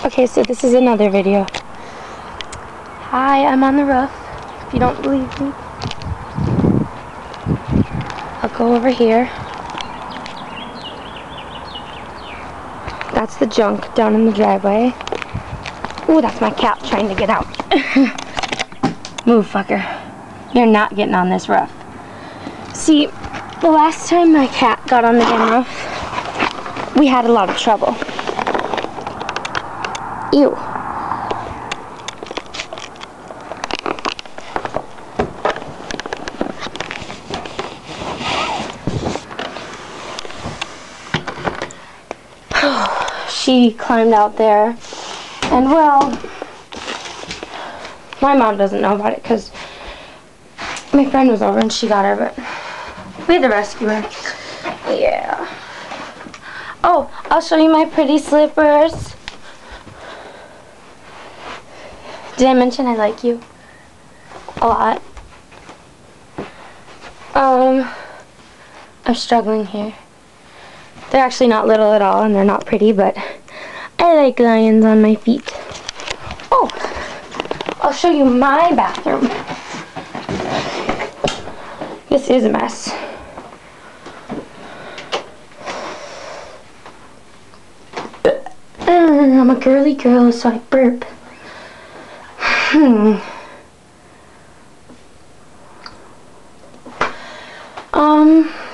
Okay, so this is another video. Hi, I'm on the roof. If you don't believe me, I'll go over here. That's the junk down in the driveway. Ooh, that's my cat trying to get out. Move, fucker. You're not getting on this roof. See, the last time my cat got on the damn roof, we had a lot of trouble. Ew. She climbed out there, and well, my mom doesn't know about it because my friend was over and she got her, but we had to rescue her. Yeah. Oh, I'll show you my pretty slippers. Did I mention I like you? A lot. I'm struggling here. They're actually not little at all and they're not pretty, but I like lions on my feet. Oh, I'll show you my bathroom. This is a mess. I'm a girly girl, so I burp.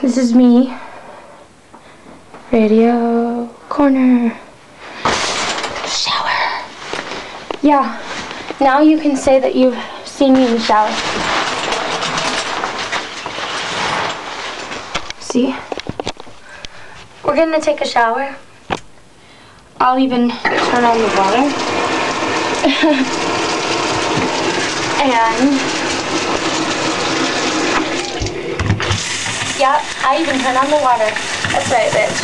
This is me. Radio corner. Shower. Yeah, now you can say that you've seen me in the shower. See? We're gonna take a shower. I'll even turn on the water. And yeah, I even turn on the water. That's right, bitch.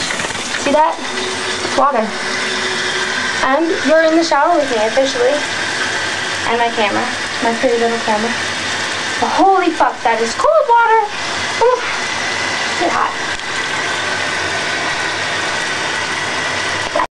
See that? It's water. And you're in the shower with me officially. And my camera. My pretty little camera. But holy fuck, that is cold water. Ooh, it's hot.